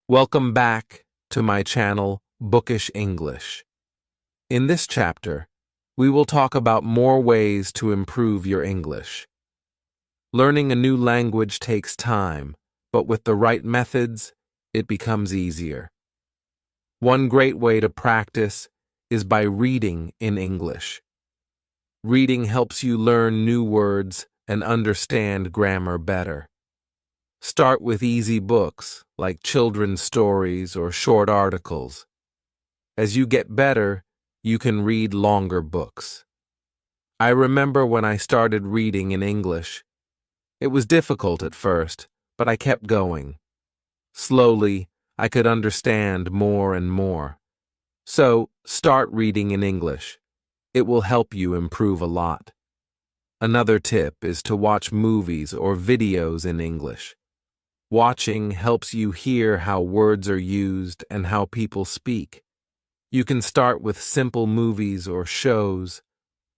Welcome back to my channel, Bookish English. In this chapter, we will talk about more ways to improve your English. Learning a new language takes time, but with the right methods, it becomes easier. One great way to practice is by reading in English. Reading helps you learn new words and understand grammar better. Start with easy books, like children's stories or short articles. As you get better, you can read longer books. I remember when I started reading in English. It was difficult at first, but I kept going. Slowly, I could understand more and more. So, start reading in English. It will help you improve a lot. Another tip is to watch movies or videos in English. Watching helps you hear how words are used and how people speak. You can start with simple movies or shows.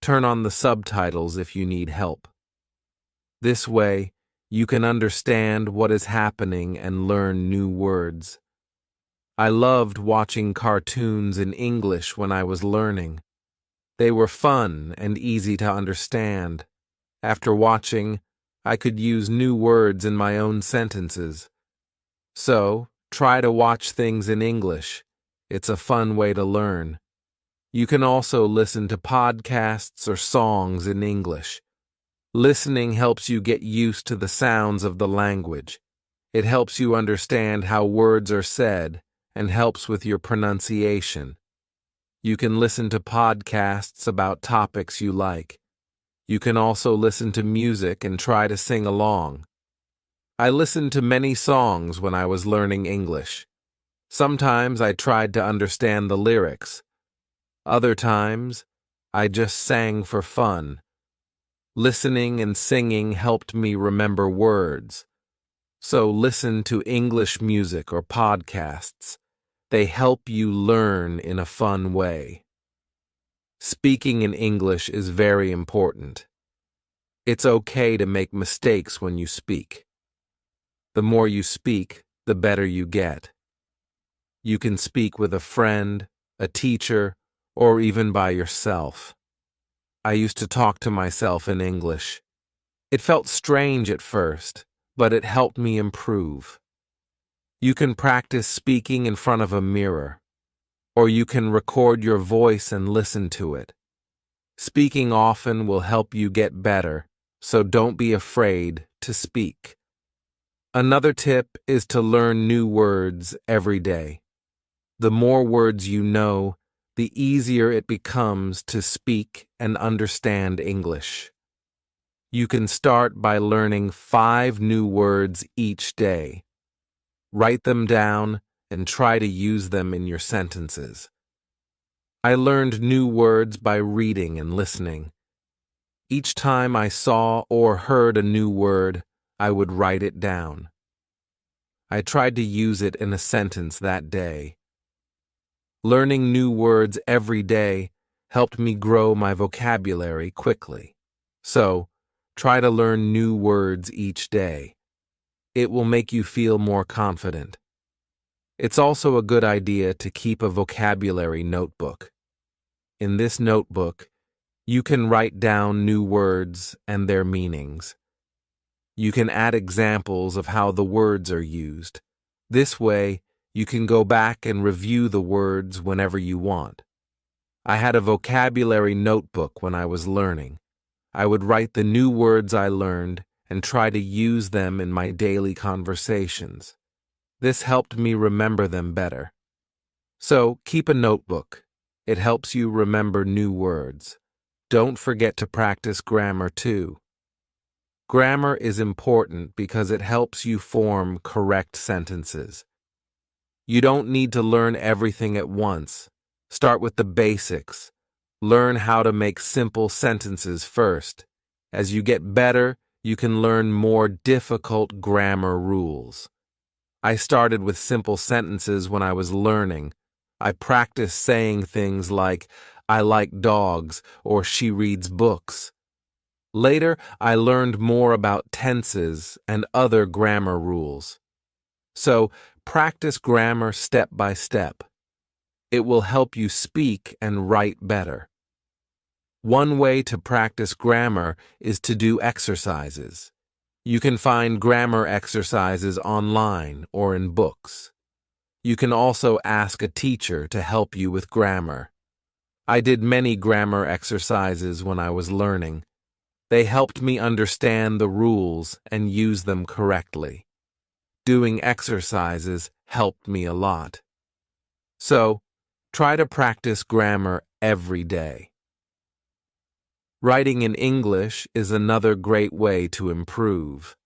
Turn on the subtitles if you need help. This way, you can understand what is happening and learn new words. I loved watching cartoons in English when I was learning. They were fun and easy to understand. After watching, I could use new words in my own sentences. So, try to watch things in English. It's a fun way to learn. You can also listen to podcasts or songs in English. Listening helps you get used to the sounds of the language. It helps you understand how words are said and helps with your pronunciation. You can listen to podcasts about topics you like. You can also listen to music and try to sing along. I listened to many songs when I was learning English. Sometimes I tried to understand the lyrics. Other times, I just sang for fun. Listening and singing helped me remember words. So listen to English music or podcasts. They help you learn in a fun way. Speaking in English is very important. It's okay to make mistakes when you speak. The more you speak, the better you get. You can speak with a friend, a teacher, or even by yourself. I used to talk to myself in English. It felt strange at first, but it helped me improve. You can practice speaking in front of a mirror, or you can record your voice and listen to it. Speaking often will help you get better, so don't be afraid to speak. Another tip is to learn new words every day. The more words you know, the easier it becomes to speak and understand English. You can start by learning 5 new words each day. Write them down and try to use them in your sentences. I learned new words by reading and listening. Each time I saw or heard a new word, I would write it down. I tried to use it in a sentence that day. Learning new words every day helped me grow my vocabulary quickly. So, try to learn new words each day. It will make you feel more confident. It's also a good idea to keep a vocabulary notebook. In this notebook, you can write down new words and their meanings. You can add examples of how the words are used. This way, you can go back and review the words whenever you want. I had a vocabulary notebook when I was learning. I would write the new words I learned and try to use them in my daily conversations. This helped me remember them better. So, keep a notebook. It helps you remember new words. Don't forget to practice grammar too. Grammar is important because it helps you form correct sentences. You don't need to learn everything at once. Start with the basics. Learn how to make simple sentences first. As you get better, you can learn more difficult grammar rules. I started with simple sentences when I was learning. I practiced saying things like, I like dogs, or she reads books. Later, I learned more about tenses and other grammar rules. So, practice grammar step by step. It will help you speak and write better. One way to practice grammar is to do exercises. You can find grammar exercises online or in books. You can also ask a teacher to help you with grammar. I did many grammar exercises when I was learning. They helped me understand the rules and use them correctly. Doing exercises helped me a lot. So, try to practice grammar every day. Writing in English is another great way to improve.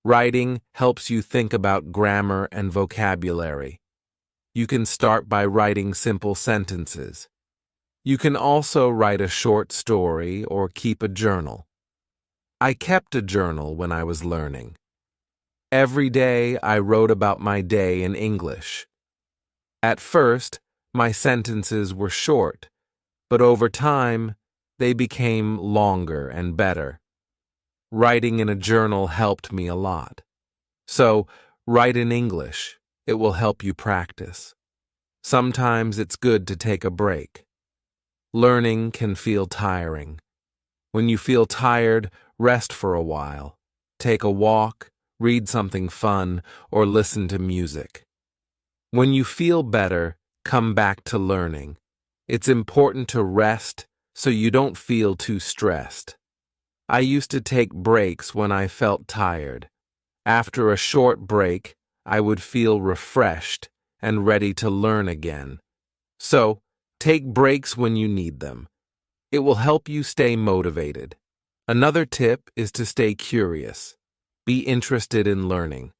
Writing helps you think about grammar and vocabulary. You can start by writing simple sentences. You can also write a short story or keep a journal. I kept a journal when I was learning. Every day I wrote about my day in English. At first, my sentences were short, but over time, they became longer and better. Writing in a journal helped me a lot. So, write in English. It will help you practice. Sometimes it's good to take a break. Learning can feel tiring. When you feel tired, rest for a while. Take a walk, read something fun, or listen to music. When you feel better, come back to learning. It's important to rest so you don't feel too stressed. I used to take breaks when I felt tired. After a short break, I would feel refreshed and ready to learn again. So, take breaks when you need them. It will help you stay motivated. Another tip is to stay curious. Be interested in learning.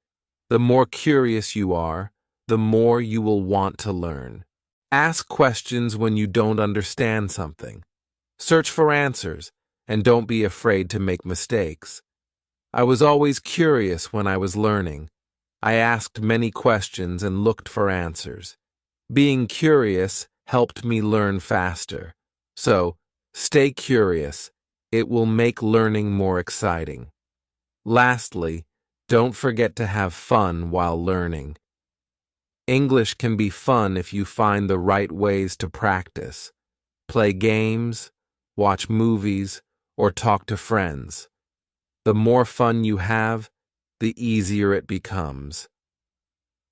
The more curious you are, the more you will want to learn. Ask questions when you don't understand something. Search for answers, and don't be afraid to make mistakes. I was always curious when I was learning. I asked many questions and looked for answers. Being curious helped me learn faster. So, stay curious. It will make learning more exciting. Lastly, don't forget to have fun while learning. English can be fun if you find the right ways to practice. Play games, watch movies, or talk to friends. The more fun you have, the easier it becomes.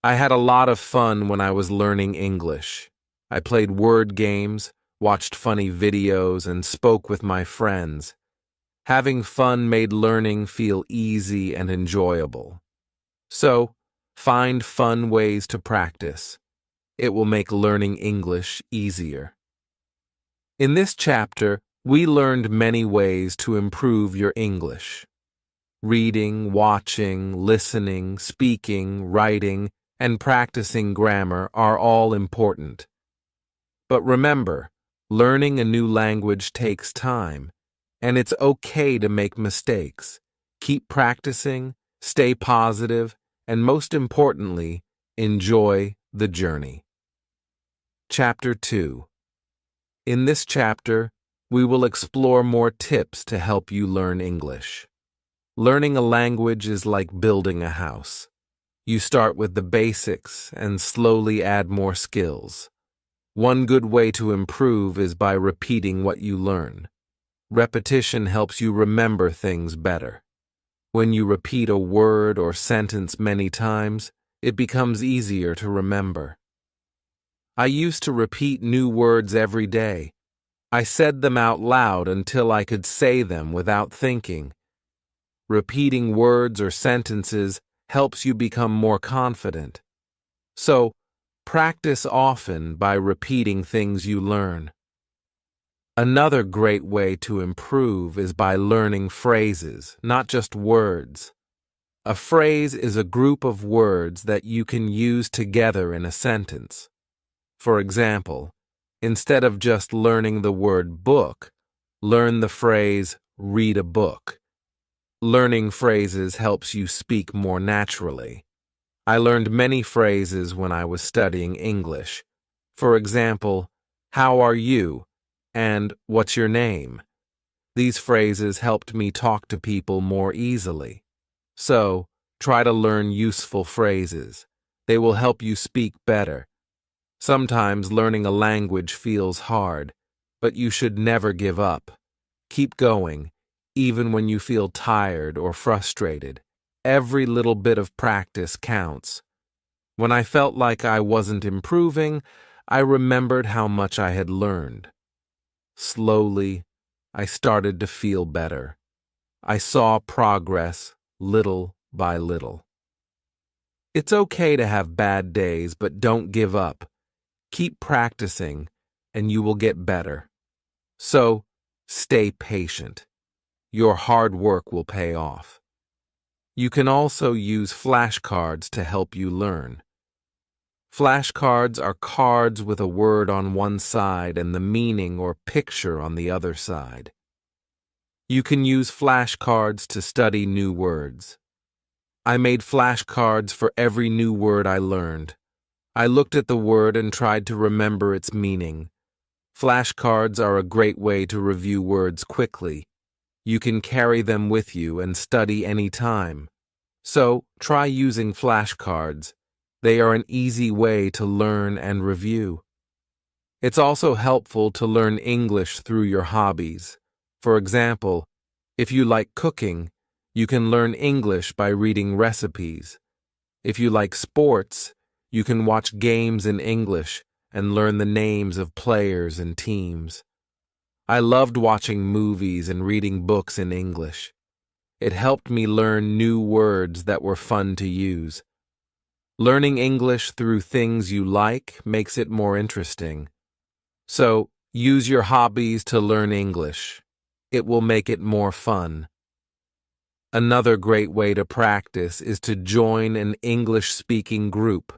I had a lot of fun when I was learning English. I played word games, watched funny videos, and spoke with my friends. Having fun made learning feel easy and enjoyable. So, find fun ways to practice. It will make learning English easier. In this chapter, we learned many ways to improve your English. Reading, watching, listening, speaking, writing, and practicing grammar are all important. But remember, learning a new language takes time, and it's okay to make mistakes. Keep practicing, stay positive, and most importantly, enjoy the journey. Chapter 2. In this chapter, we will explore more tips to help you learn English. Learning a language is like building a house. You start with the basics and slowly add more skills. One good way to improve is by repeating what you learn. Repetition helps you remember things better. When you repeat a word or sentence many times, it becomes easier to remember. I used to repeat new words every day. I said them out loud until I could say them without thinking. Repeating words or sentences helps you become more confident. So, practice often by repeating things you learn. Another great way to improve is by learning phrases, not just words. A phrase is a group of words that you can use together in a sentence. For example, instead of just learning the word book, learn the phrase read a book. Learning phrases helps you speak more naturally. I learned many phrases when I was studying English. For example, how are you? And what's your name? These phrases helped me talk to people more easily. So, try to learn useful phrases. They will help you speak better. Sometimes learning a language feels hard, but you should never give up. Keep going, even when you feel tired or frustrated. Every little bit of practice counts. When I felt like I wasn't improving, I remembered how much I had learned. Slowly, I started to feel better. I saw progress little by little. It's okay to have bad days, but don't give up. Keep practicing, and you will get better. So, stay patient. Your hard work will pay off. You can also use flashcards to help you learn. Flashcards are cards with a word on one side and the meaning or picture on the other side. You can use flashcards to study new words. I made flashcards for every new word I learned. I looked at the word and tried to remember its meaning. Flashcards are a great way to review words quickly. You can carry them with you and study any time. So, try using flashcards. They are an easy way to learn and review. It's also helpful to learn English through your hobbies. For example, if you like cooking, you can learn English by reading recipes. If you like sports, you can watch games in English and learn the names of players and teams. I loved watching movies and reading books in English. It helped me learn new words that were fun to use. Learning English through things you like makes it more interesting. So, use your hobbies to learn English. It will make it more fun. Another great way to practice is to join an English-speaking group.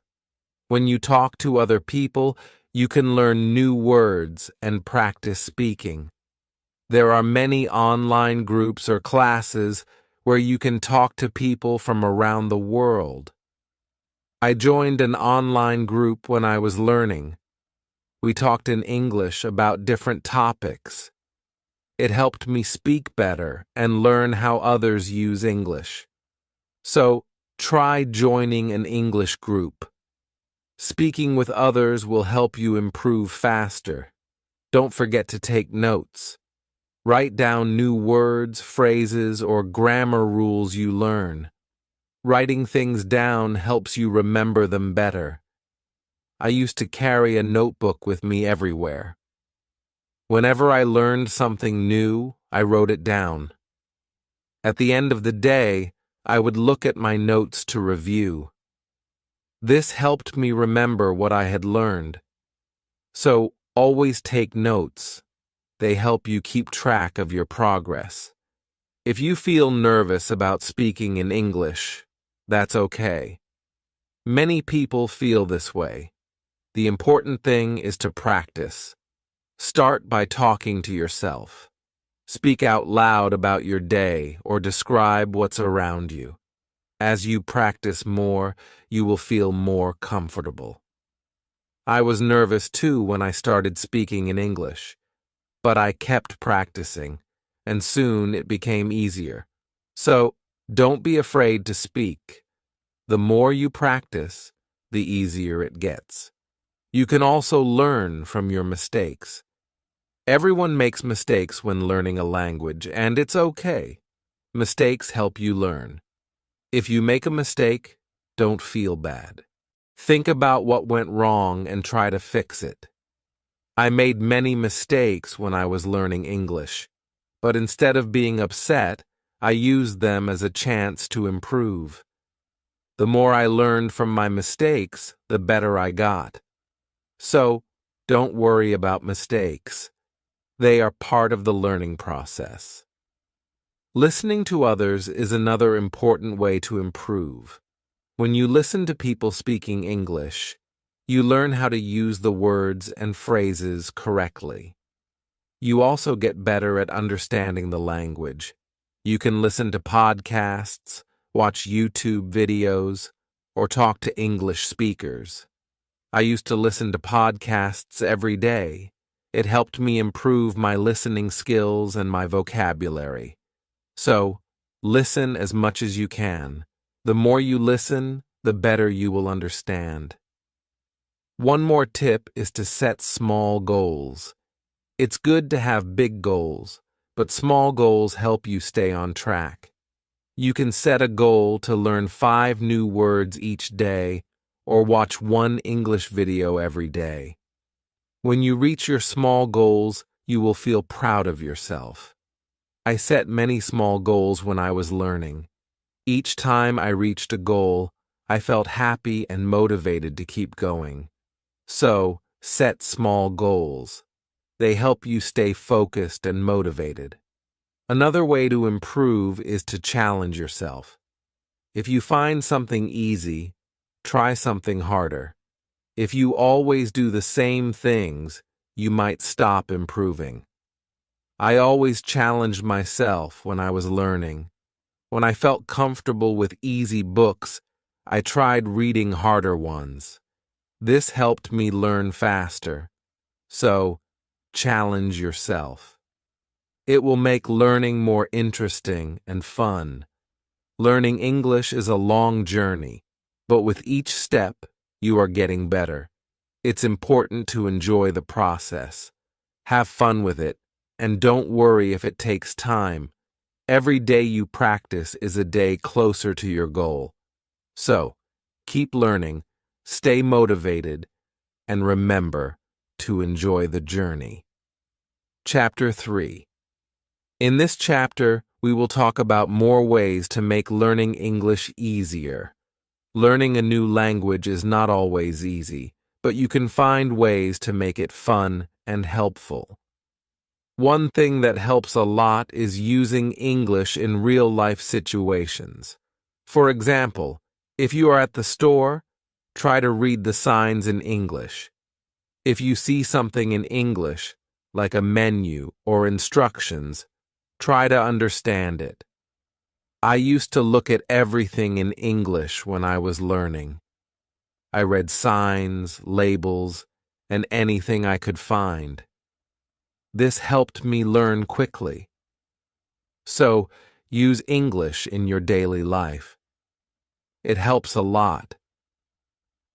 When you talk to other people, you can learn new words and practice speaking. There are many online groups or classes where you can talk to people from around the world. I joined an online group when I was learning. We talked in English about different topics. It helped me speak better and learn how others use English. So, try joining an English group. Speaking with others will help you improve faster. Don't forget to take notes. Write down new words, phrases, or grammar rules you learn. Writing things down helps you remember them better. I used to carry a notebook with me everywhere. Whenever I learned something new, I wrote it down. At the end of the day, I would look at my notes to review. This helped me remember what I had learned. So, always take notes. They help you keep track of your progress. If you feel nervous about speaking in English, that's okay. Many people feel this way. The important thing is to practice. Start by talking to yourself. Speak out loud about your day or describe what's around you. As you practice more, you will feel more comfortable. I was nervous too when I started speaking in English, but I kept practicing, and soon it became easier. So, don't be afraid to speak. The more you practice, the easier it gets. You can also learn from your mistakes. Everyone makes mistakes when learning a language, and it's okay. Mistakes help you learn. If you make a mistake, don't feel bad. Think about what went wrong and try to fix it. I made many mistakes when I was learning English, but instead of being upset, I used them as a chance to improve. The more I learned from my mistakes, the better I got. So, don't worry about mistakes. They are part of the learning process. Listening to others is another important way to improve. When you listen to people speaking English, you learn how to use the words and phrases correctly. You also get better at understanding the language. You can listen to podcasts, watch YouTube videos, or talk to English speakers. I used to listen to podcasts every day. It helped me improve my listening skills and my vocabulary. So, listen as much as you can. The more you listen, the better you will understand. One more tip is to set small goals. It's good to have big goals, but small goals help you stay on track. You can set a goal to learn 5 new words each day or watch 1 English video every day. When you reach your small goals, you will feel proud of yourself. I set many small goals when I was learning. Each time I reached a goal, I felt happy and motivated to keep going. So, set small goals. They help you stay focused and motivated. Another way to improve is to challenge yourself. If you find something easy, try something harder. If you always do the same things, you might stop improving. I always challenged myself when I was learning. When I felt comfortable with easy books, I tried reading harder ones. This helped me learn faster. So, challenge yourself. It will make learning more interesting and fun. Learning English is a long journey, but with each step, you are getting better. It's important to enjoy the process. Have fun with it, and don't worry if it takes time. Every day you practice is a day closer to your goal. So, keep learning, stay motivated, and remember to enjoy the journey. Chapter 3. In this chapter, we will talk about more ways to make learning English easier. Learning a new language is not always easy, but you can find ways to make it fun and helpful. One thing that helps a lot is using English in real-life situations. For example, if you are at the store, try to read the signs in English. If you see something in English, like a menu or instructions, try to understand it. I used to look at everything in English when I was learning. I read signs, labels, and anything I could find. This helped me learn quickly. So, use English in your daily life. It helps a lot.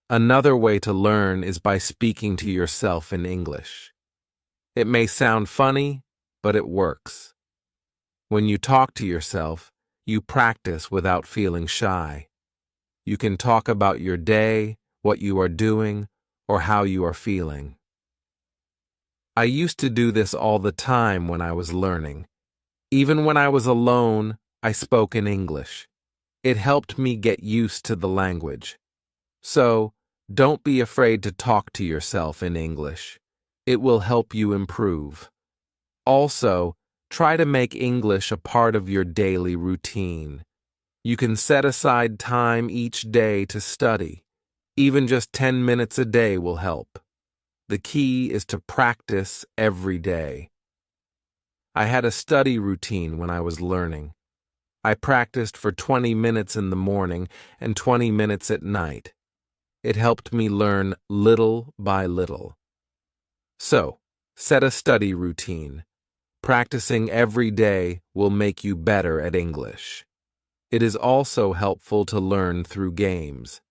Another way to learn is by speaking to yourself in English. It may sound funny, but it works. When you talk to yourself, you practice without feeling shy. You can talk about your day, what you are doing, or how you are feeling. I used to do this all the time when I was learning. Even when I was alone, I spoke in English. It helped me get used to the language. So, don't be afraid to talk to yourself in English. It will help you improve. Also, try to make English a part of your daily routine. You can set aside time each day to study. Even just 10 minutes a day will help. The key is to practice every day. I had a study routine when I was learning. I practiced for 20 minutes in the morning and 20 minutes at night. It helped me learn little by little. So, set a study routine. Practicing every day will make you better at English. It is also helpful to learn through games.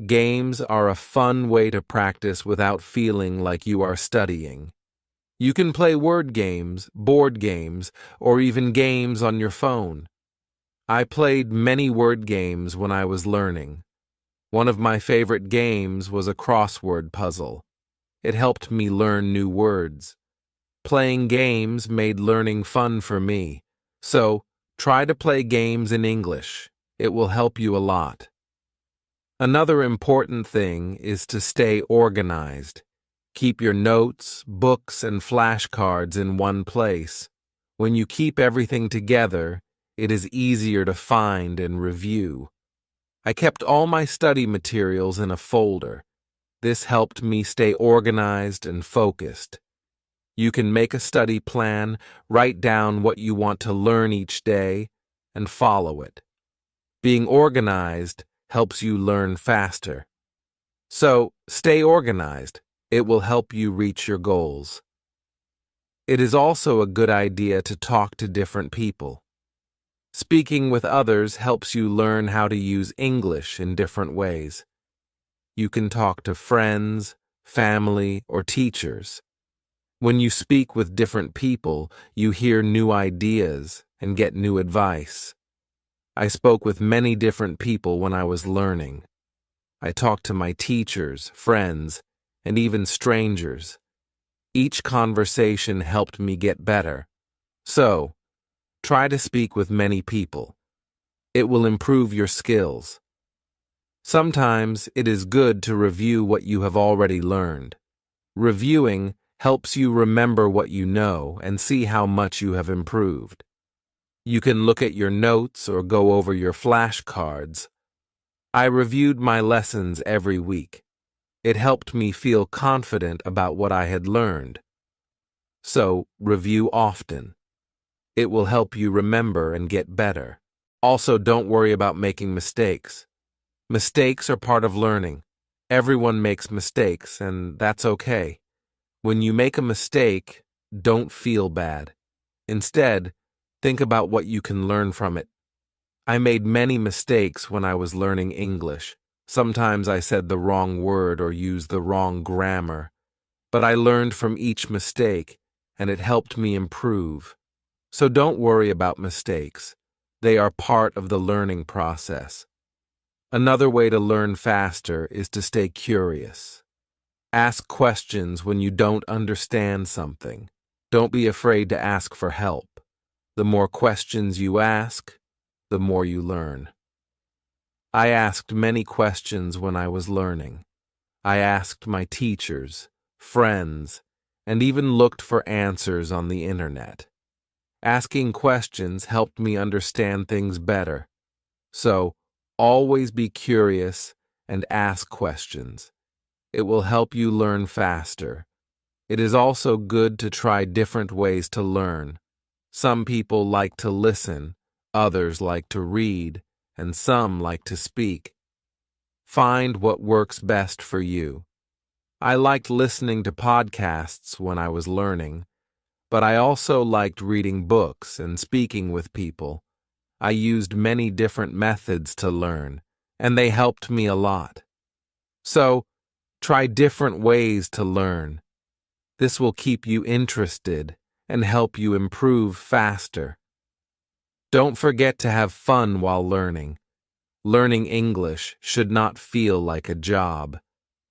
Games are a fun way to practice without feeling like you are studying. You can play word games, board games, or even games on your phone. I played many word games when I was learning. One of my favorite games was a crossword puzzle. It helped me learn new words. Playing games made learning fun for me. So, try to play games in English. It will help you a lot. Another important thing is to stay organized. Keep your notes, books, and flashcards in one place. When you keep everything together, it is easier to find and review. I kept all my study materials in a folder. This helped me stay organized and focused. You can make a study plan, write down what you want to learn each day, and follow it. Being organized helps you learn faster. So, stay organized. It will help you reach your goals. It is also a good idea to talk to different people. Speaking with others helps you learn how to use English in different ways. You can talk to friends, family, or teachers. When you speak with different people, you hear new ideas and get new advice. I spoke with many different people when I was learning. I talked to my teachers, friends, and even strangers. Each conversation helped me get better. So, try to speak with many people. It will improve your skills. Sometimes it is good to review what you have already learned. Reviewing helps you remember what you know and see how much you have improved. You can look at your notes or go over your flashcards. I reviewed my lessons every week. It helped me feel confident about what I had learned. So, review often. It will help you remember and get better. Also, don't worry about making mistakes. Mistakes are part of learning. Everyone makes mistakes, and that's okay. When you make a mistake, don't feel bad. Instead, think about what you can learn from it. I made many mistakes when I was learning English. Sometimes I said the wrong word or used the wrong grammar. But I learned from each mistake, and it helped me improve. So don't worry about mistakes. They are part of the learning process. Another way to learn faster is to stay curious. Ask questions when you don't understand something. Don't be afraid to ask for help. The more questions you ask, the more you learn. I asked many questions when I was learning. I asked my teachers, friends, and even looked for answers on the internet. Asking questions helped me understand things better. So, always be curious and ask questions. It will help you learn faster. It is also good to try different ways to learn. Some people like to listen, others like to read, and some like to speak. Find what works best for you. I liked listening to podcasts when I was learning, but I also liked reading books and speaking with people. I used many different methods to learn, and they helped me a lot. So, try different ways to learn. This will keep you interested and help you improve faster. Don't forget to have fun while learning. Learning English should not feel like a job.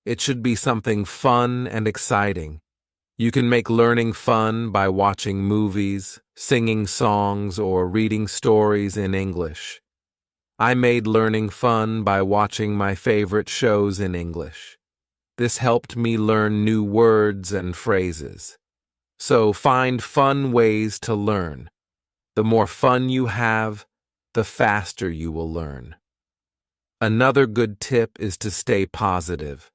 It should be something fun and exciting. You can make learning fun by watching movies, singing songs, or reading stories in English. I made learning fun by watching my favorite shows in English. This helped me learn new words and phrases. So find fun ways to learn. The more fun you have, the faster you will learn. Another good tip is to stay positive.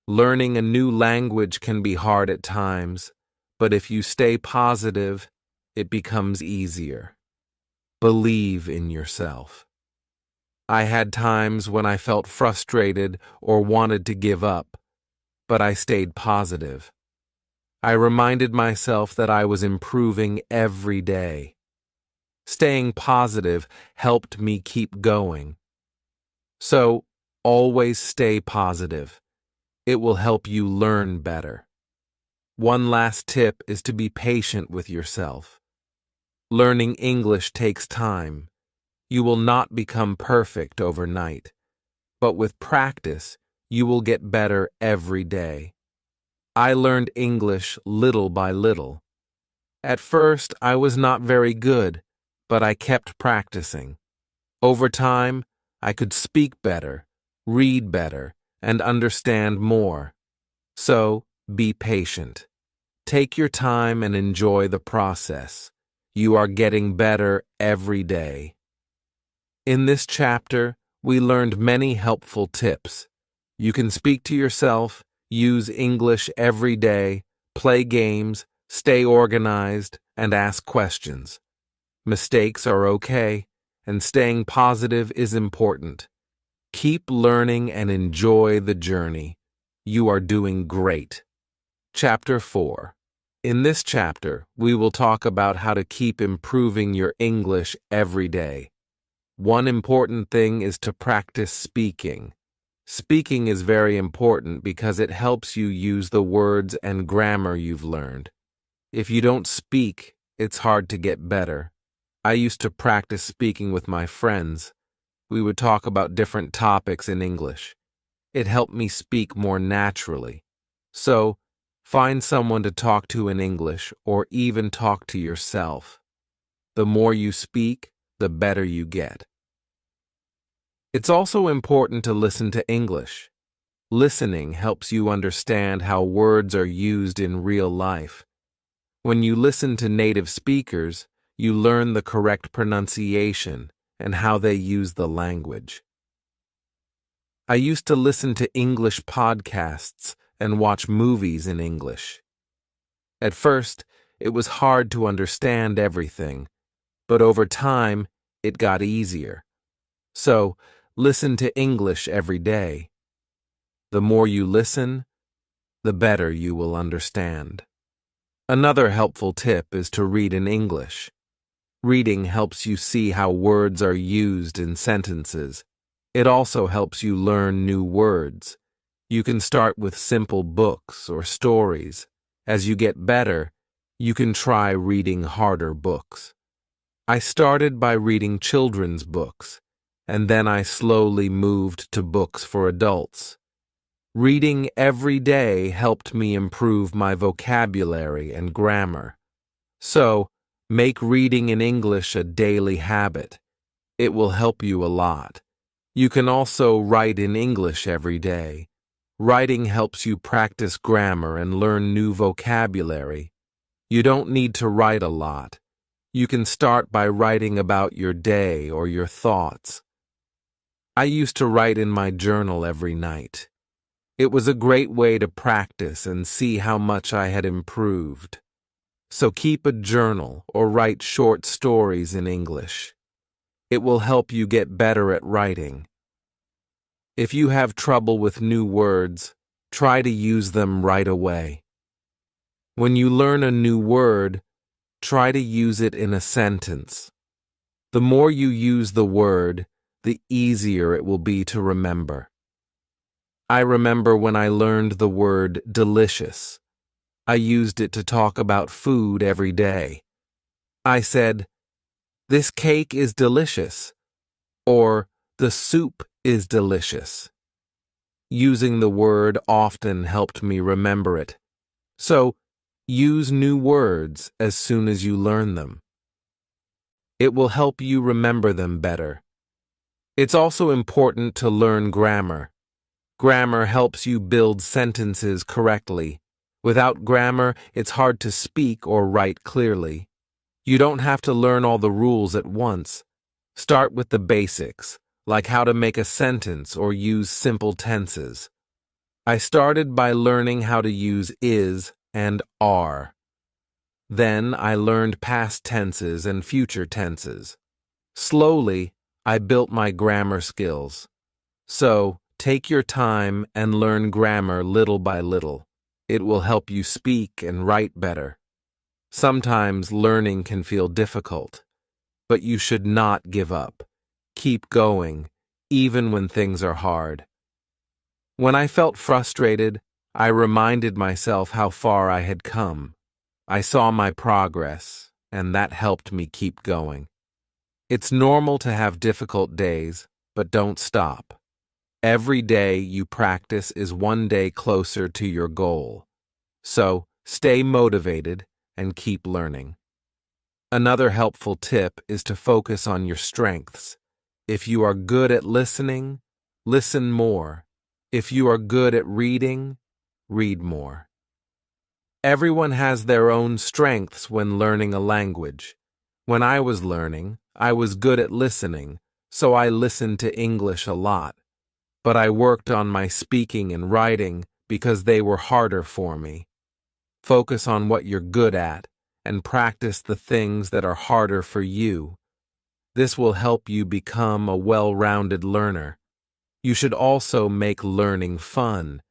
Learning a new language can be hard at times, but if you stay positive, it becomes easier. Believe in yourself. I had times when I felt frustrated or wanted to give up, but I stayed positive. I reminded myself that I was improving every day. Staying positive helped me keep going. So, always stay positive. It will help you learn better. One last tip is to be patient with yourself. Learning English takes time. You will not become perfect overnight, but with practice, you will get better every day. I learned English little by little. At first, I was not very good, but I kept practicing. Over time, I could speak better, read better, and understand more. So, be patient. Take your time and enjoy the process. You are getting better every day. In this chapter, we learned many helpful tips. You can speak to yourself, use English every day, play games, stay organized, and ask questions. Mistakes are okay, and staying positive is important. Keep learning and enjoy the journey. You are doing great. Chapter 4. In this chapter, we will talk about how to keep improving your English every day. One important thing is to practice speaking. Speaking is very important because it helps you use the words and grammar you've learned. If you don't speak, it's hard to get better. I used to practice speaking with my friends. We would talk about different topics in English. It helped me speak more naturally. So, find someone to talk to in English or even talk to yourself. The more you speak, the better you get. It's also important to listen to English. Listening helps you understand how words are used in real life. When you listen to native speakers, you learn the correct pronunciation and how they use the language. I used to listen to English podcasts and watch movies in English. At first, it was hard to understand everything, but over time, it got easier. So, listen to English every day. The more you listen, the better you will understand. Another helpful tip is to read in English. Reading helps you see how words are used in sentences. It also helps you learn new words. You can start with simple books or stories. As you get better, you can try reading harder books. I started by reading children's books, and then I slowly moved to books for adults. Reading every day helped me improve my vocabulary and grammar. So, make reading in English a daily habit. It will help you a lot. You can also write in English every day. Writing helps you practice grammar and learn new vocabulary. You don't need to write a lot. You can start by writing about your day or your thoughts. I used to write in my journal every night. It was a great way to practice and see how much I had improved. So keep a journal or write short stories in English. It will help you get better at writing. If you have trouble with new words, try to use them right away. When you learn a new word, try to use it in a sentence. The more you use the word, the easier it will be to remember. I remember when I learned the word delicious. I used it to talk about food every day. I said, "This cake is delicious," or "The soup is delicious." Using the word often helped me remember it. So, use new words as soon as you learn them. It will help you remember them better. It's also important to learn grammar. Grammar helps you build sentences correctly. Without grammar, it's hard to speak or write clearly. You don't have to learn all the rules at once. Start with the basics, like how to make a sentence or use simple tenses. I started by learning how to use is and are. Then I learned past tenses and future tenses. Slowly, I built my grammar skills. So, take your time and learn grammar little by little. It will help you speak and write better. Sometimes learning can feel difficult, but you should not give up. Keep going, even when things are hard. When I felt frustrated, I reminded myself how far I had come. I saw my progress, and that helped me keep going. It's normal to have difficult days, but don't stop. Every day you practice is one day closer to your goal. So, stay motivated and keep learning. Another helpful tip is to focus on your strengths. If you are good at listening, listen more. If you are good at reading, read more. Everyone has their own strengths when learning a language. When I was learning, I was good at listening, so I listened to English a lot. But I worked on my speaking and writing because they were harder for me. Focus on what you're good at and practice the things that are harder for you. This will help you become a well-rounded learner. You should also make learning fun.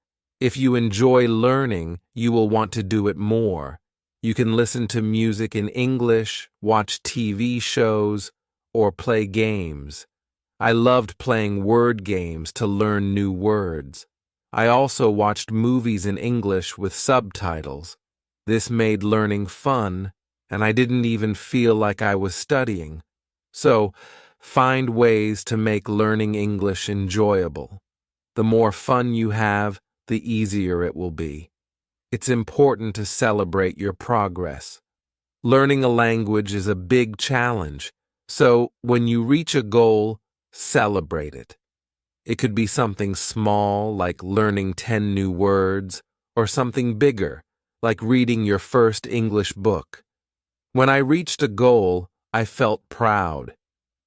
If you enjoy learning, you will want to do it more. You can listen to music in English, watch TV shows, or play games. I loved playing word games to learn new words. I also watched movies in English with subtitles. This made learning fun, and I didn't even feel like I was studying. So, find ways to make learning English enjoyable. The more fun you have, the easier it will be. It's important to celebrate your progress. Learning a language is a big challenge, so when you reach a goal, celebrate it. It could be something small, like learning 10 new words, or something bigger, like reading your first English book. When I reached a goal, I felt proud.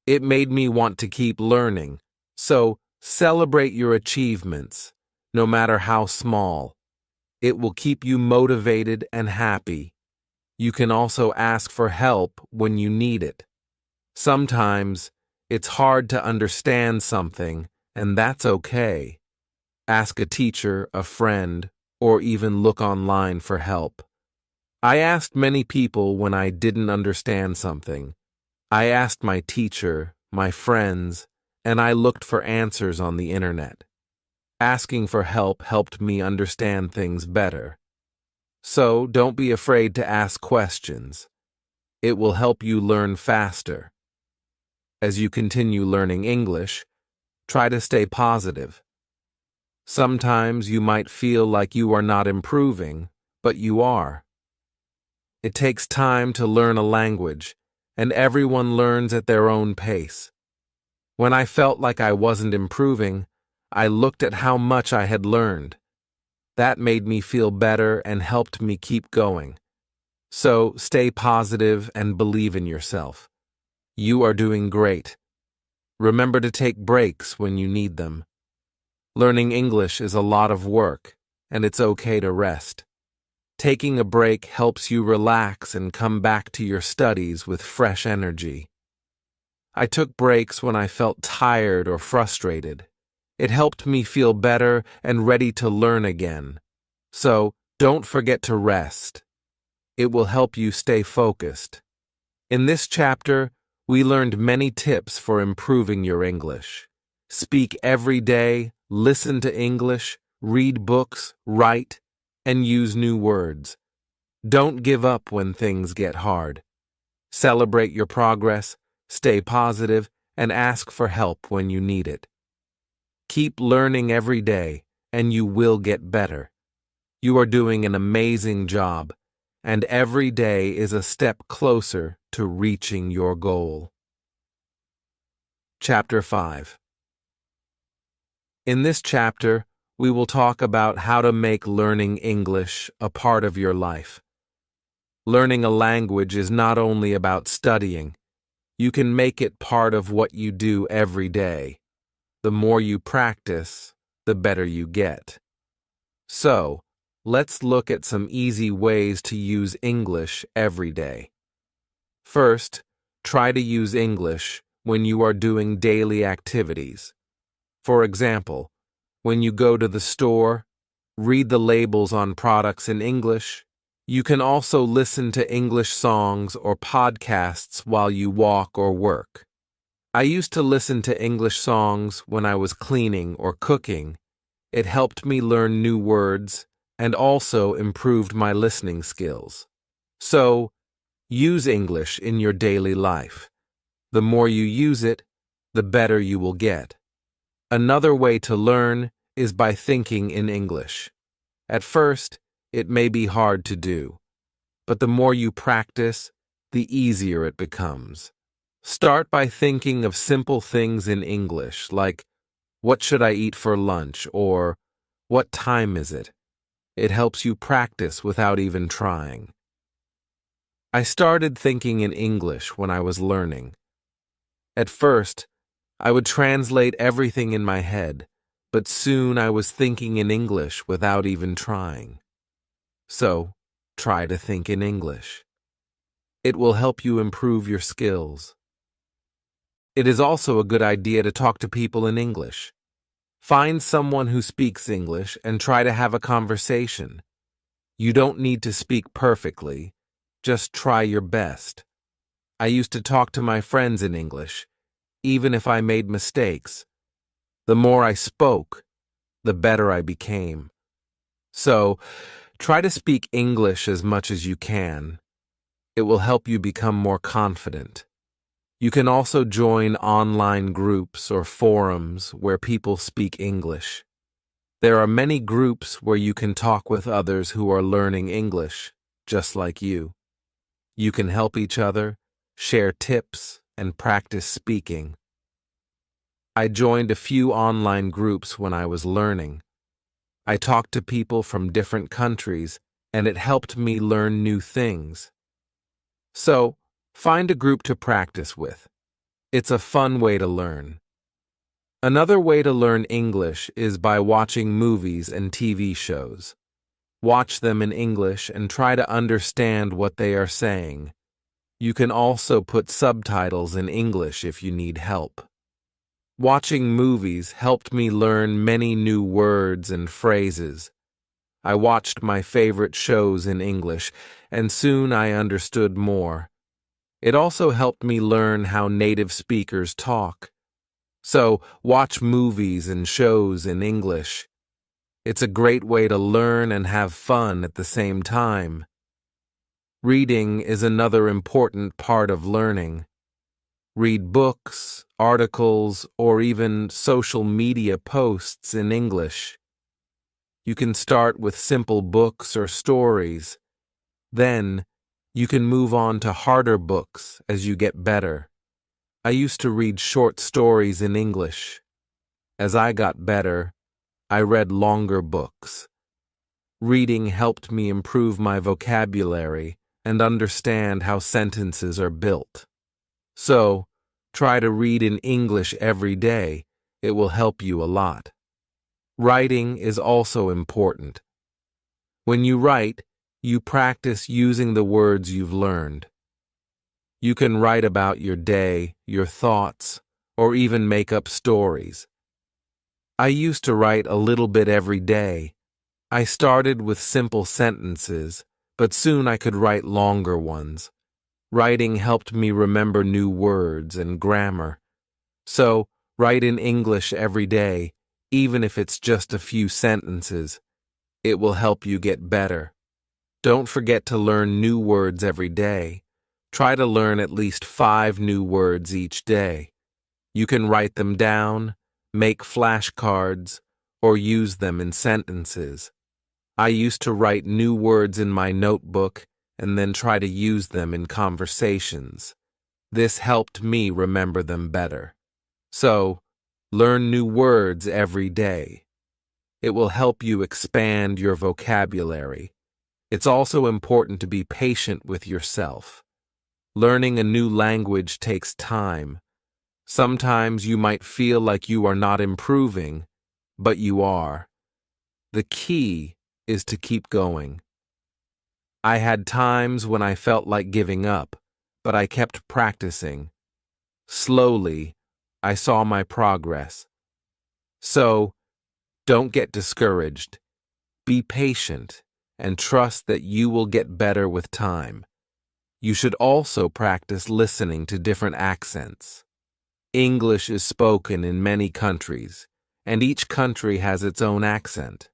It made me want to keep learning, so celebrate your achievements, no matter how small. It will keep you motivated and happy. You can also ask for help when you need it. Sometimes, it's hard to understand something, and that's okay. Ask a teacher, a friend, or even look online for help. I asked many people when I didn't understand something. I asked my teacher, my friends, and I looked for answers on the internet. Asking for help helped me understand things better. So, don't be afraid to ask questions. It will help you learn faster. As you continue learning English, try to stay positive. Sometimes you might feel like you are not improving, but you are. It takes time to learn a language, and everyone learns at their own pace. When I felt like I wasn't improving, I looked at how much I had learned. That made me feel better and helped me keep going. So stay positive and believe in yourself. You are doing great. Remember to take breaks when you need them. Learning English is a lot of work, and it's okay to rest. Taking a break helps you relax and come back to your studies with fresh energy. I took breaks when I felt tired or frustrated. It helped me feel better and ready to learn again. So, don't forget to rest. It will help you stay focused. In this chapter, we learned many tips for improving your English. Speak every day, listen to English, read books, write, and use new words. Don't give up when things get hard. Celebrate your progress, stay positive, and ask for help when you need it. Keep learning every day, and you will get better. You are doing an amazing job, and every day is a step closer to reaching your goal. Chapter 5. In this chapter, we will talk about how to make learning English a part of your life. Learning a language is not only about studying. You can make it part of what you do every day. The more you practice, the better you get. So, let's look at some easy ways to use English every day. First, try to use English when you are doing daily activities. For example, when you go to the store, read the labels on products in English. You can also listen to English songs or podcasts while you walk or work. I used to listen to English songs when I was cleaning or cooking. It helped me learn new words and also improved my listening skills. So, use English in your daily life. The more you use it, the better you will get. Another way to learn is by thinking in English. At first, it may be hard to do, but the more you practice, the easier it becomes. Start by thinking of simple things in English, like, what should I eat for lunch, or what time is it? It helps you practice without even trying. I started thinking in English when I was learning. At first, I would translate everything in my head, but soon I was thinking in English without even trying. So, try to think in English. It will help you improve your skills. It is also a good idea to talk to people in English. Find someone who speaks English and try to have a conversation. You don't need to speak perfectly, Just try your best. I used to talk to my friends in English, even if I made mistakes. The more I spoke, the better I became. So, try to speak English as much as you can. It will help you become more confident. You can also join online groups or forums where people speak English. There are many groups where you can talk with others who are learning English, just like you. You can help each other, share tips, and practice speaking. I joined a few online groups when I was learning. I talked to people from different countries, and it helped me learn new things. So, find a group to practice with. It's a fun way to learn. Another way to learn English is by watching movies and TV shows. Watch them in English and try to understand what they are saying. You can also put subtitles in English if you need help. Watching movies helped me learn many new words and phrases. I watched my favorite shows in English, and soon I understood more. It also helped me learn how native speakers talk. So, watch movies and shows in English. It's a great way to learn and have fun at the same time. Reading is another important part of learning. Read books, articles, or even social media posts in English. You can start with simple books or stories. Then, you can move on to harder books as you get better. I used to read short stories in English. As I got better, I read longer books. Reading helped me improve my vocabulary and understand how sentences are built. So, try to read in English every day. It will help you a lot. Writing is also important. When you write, you practice using the words you've learned. You can write about your day, your thoughts, or even make up stories. I used to write a little bit every day. I started with simple sentences, but soon I could write longer ones. Writing helped me remember new words and grammar. So, write in English every day, even if it's just a few sentences. It will help you get better. Don't forget to learn new words every day. Try to learn at least 5 new words each day. You can write them down, make flashcards, or use them in sentences. I used to write new words in my notebook and then try to use them in conversations. This helped me remember them better. So, learn new words every day. It will help you expand your vocabulary. It's also important to be patient with yourself. Learning a new language takes time. Sometimes you might feel like you are not improving, but you are. The key is to keep going. I had times when I felt like giving up, but I kept practicing. Slowly, I saw my progress. So, don't get discouraged. Be patient and trust that you will get better with time. You should also practice listening to different accents. English is spoken in many countries, and each country has its own accent.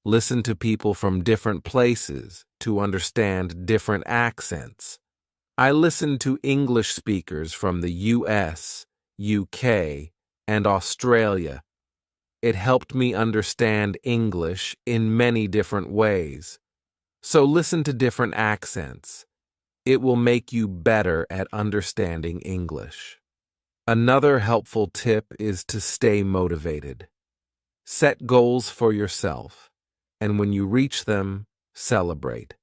Listen to people from different places to understand different accents. I listened to English speakers from the US, UK, and Australia. It helped me understand English in many different ways. So listen to different accents. It will make you better at understanding English. Another helpful tip is to stay motivated. Set goals for yourself, and when you reach them, celebrate.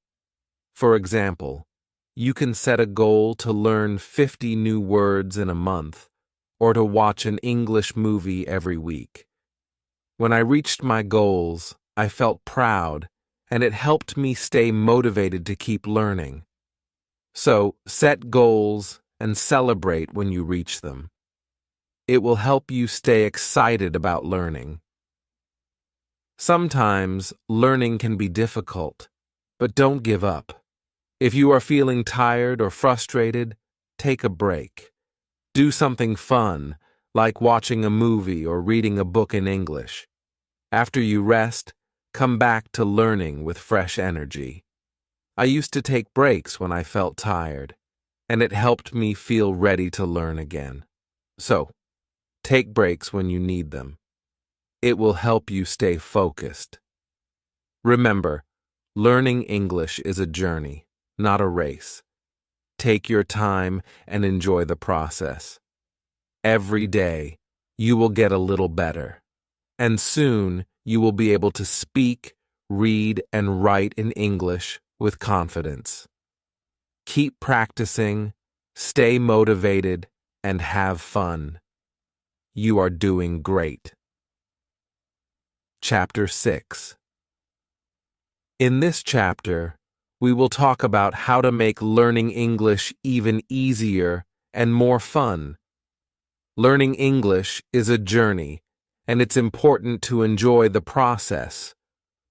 For example, you can set a goal to learn 50 new words in a month, or to watch an English movie every week. When I reached my goals, I felt proud, and it helped me stay motivated to keep learning. So, set goals and celebrate when you reach them. It will help you stay excited about learning. Sometimes, learning can be difficult, but don't give up. If you are feeling tired or frustrated, take a break. Do something fun, like watching a movie or reading a book in English. After you rest, come back to learning with fresh energy. I used to take breaks when I felt tired, and it helped me feel ready to learn again. So, take breaks when you need them. It will help you stay focused. Remember, learning English is a journey, not a race. Take your time and enjoy the process. Every day, you will get a little better, and soon you will be able to speak, read, and write in English with confidence. Keep practicing, stay motivated, and have fun. You are doing great. Chapter 6. In this chapter, we will talk about how to make learning English even easier and more fun. Learning English is a journey, and it's important to enjoy the process.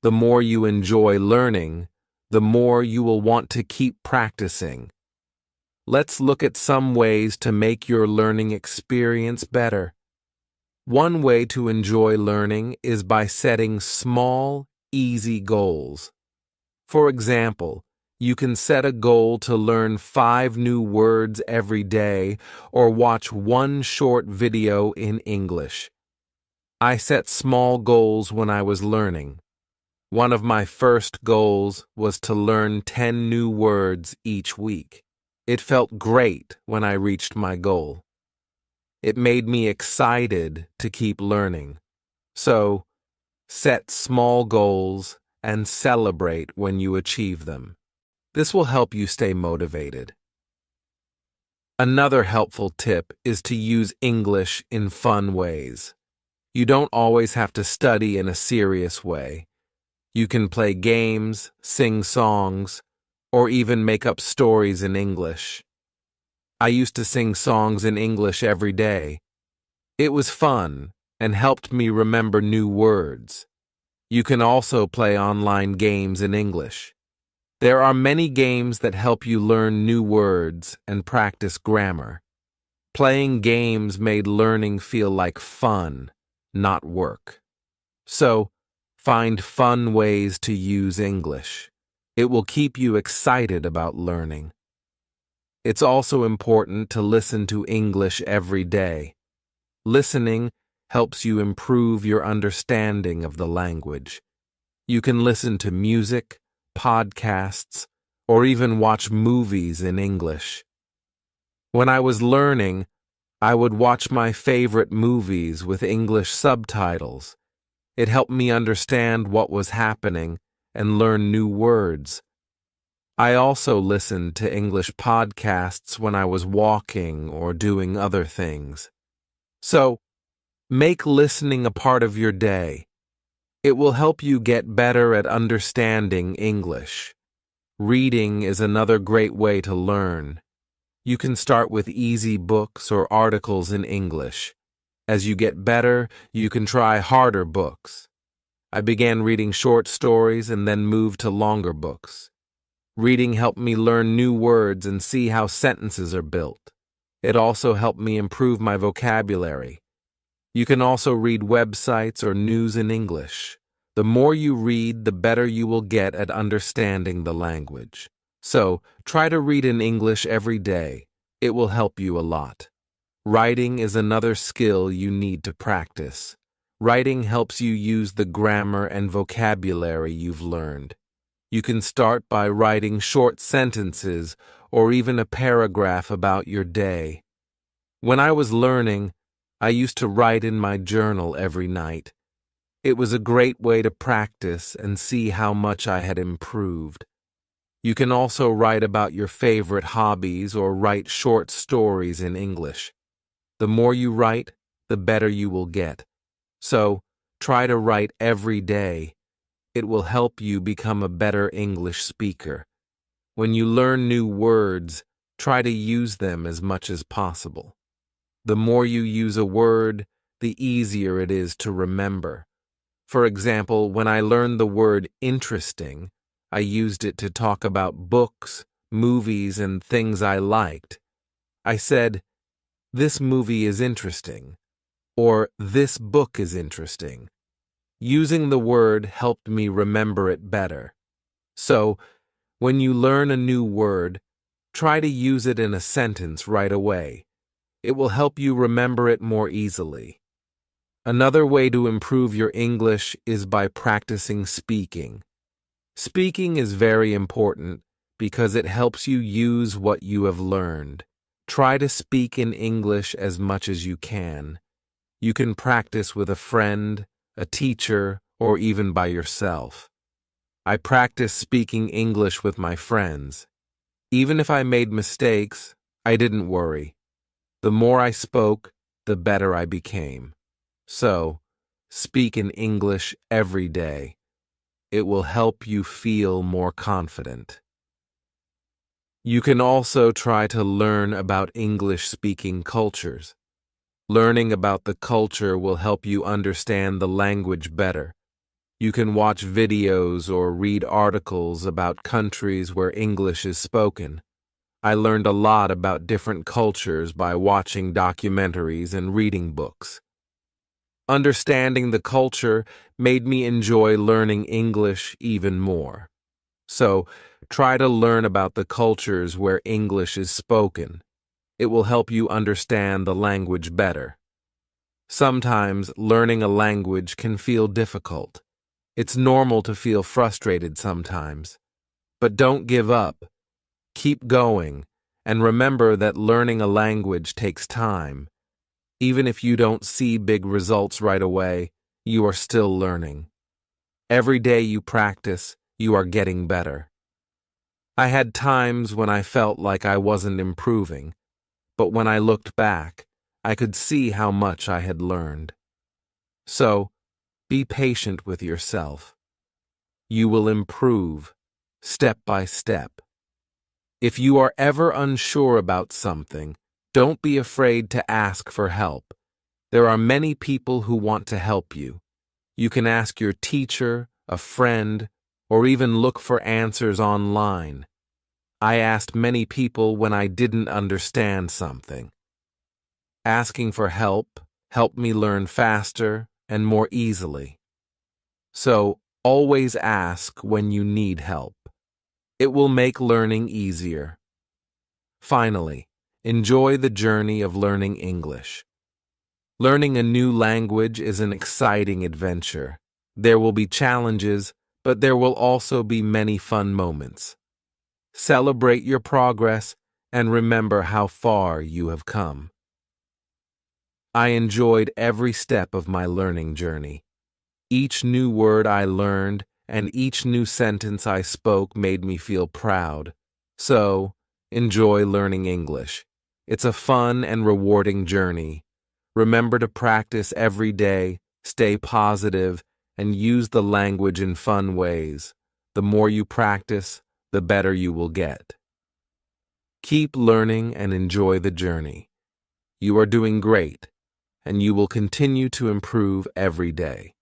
The more you enjoy learning, the more you will want to keep practicing. Let's look at some ways to make your learning experience better. One way to enjoy learning is by setting small, easy goals. For example, you can set a goal to learn 5 new words every day or watch one short video in English. I set small goals when I was learning. One of my first goals was to learn 10 new words each week. It felt great when I reached my goal. It made me excited to keep learning. So, set small goals and celebrate when you achieve them. This will help you stay motivated. Another helpful tip is to use English in fun ways. You don't always have to study in a serious way. You can play games, sing songs, or even make up stories in English. I used to sing songs in English every day. It was fun and helped me remember new words. You can also play online games in English. There are many games that help you learn new words and practice grammar. Playing games made learning feel like fun, not work. So, find fun ways to use English. It will keep you excited about learning. It's also important to listen to English every day. Listening helps you improve your understanding of the language. You can listen to music, podcasts, or even watch movies in English. When I was learning, I would watch my favorite movies with English subtitles. It helped me understand what was happening and learn new words. I also listened to English podcasts when I was walking or doing other things. So, make listening a part of your day. It will help you get better at understanding English. Reading is another great way to learn. You can start with easy books or articles in English. As you get better, you can try harder books. I began reading short stories and then moved to longer books. Reading helped me learn new words and see how sentences are built. It also helped me improve my vocabulary. You can also read websites or news in English. The more you read, the better you will get at understanding the language. So, try to read in English every day. It will help you a lot. Writing is another skill you need to practice. Writing helps you use the grammar and vocabulary you've learned. You can start by writing short sentences or even a paragraph about your day. When I was learning, I used to write in my journal every night. It was a great way to practice and see how much I had improved. You can also write about your favorite hobbies or write short stories in English. The more you write, the better you will get. So, try to write every day. It will help you become a better English speaker. When you learn new words, try to use them as much as possible. The more you use a word, the easier it is to remember. For example, when I learned the word interesting, I used it to talk about books, movies, and things I liked. I said, "This movie is interesting," or "This book is interesting." Using the word helped me remember it better. So, when you learn a new word, try to use it in a sentence right away. It will help you remember it more easily. Another way to improve your English is by practicing speaking. Speaking is very important because it helps you use what you have learned. Try to speak in English as much as you can. You can practice with a friend, a teacher, or even by yourself. I practiced speaking English with my friends. Even if I made mistakes, I didn't worry. The more I spoke, the better I became. So, speak in English every day. It will help you feel more confident. You can also try to learn about English-speaking cultures. Learning about the culture will help you understand the language better. You can watch videos or read articles about countries where English is spoken. I learned a lot about different cultures by watching documentaries and reading books. Understanding the culture made me enjoy learning English even more. So, try to learn about the cultures where English is spoken. It will help you understand the language better. Sometimes learning a language can feel difficult. It's normal to feel frustrated sometimes. But don't give up. Keep going, and remember that learning a language takes time. Even if you don't see big results right away, you are still learning. Every day you practice, you are getting better. I had times when I felt like I wasn't improving, but when I looked back, I could see how much I had learned. So, be patient with yourself. You will improve, step by step. If you are ever unsure about something, don't be afraid to ask for help. There are many people who want to help you. You can ask your teacher, a friend, or even look for answers online. I asked many people when I didn't understand something. Asking for help helped me learn faster and more easily. So, always ask when you need help. It will make learning easier. Finally, enjoy the journey of learning English. Learning a new language is an exciting adventure. There will be challenges, but there will also be many fun moments. Celebrate your progress and remember how far you have come. I enjoyed every step of my learning journey. Each new word I learned and each new sentence I spoke made me feel proud. So, enjoy learning English. It's a fun and rewarding journey. Remember to practice every day, stay positive, and use the language in fun ways. The more you practice, the better you will get. Keep learning and enjoy the journey. You are doing great, and you will continue to improve every day.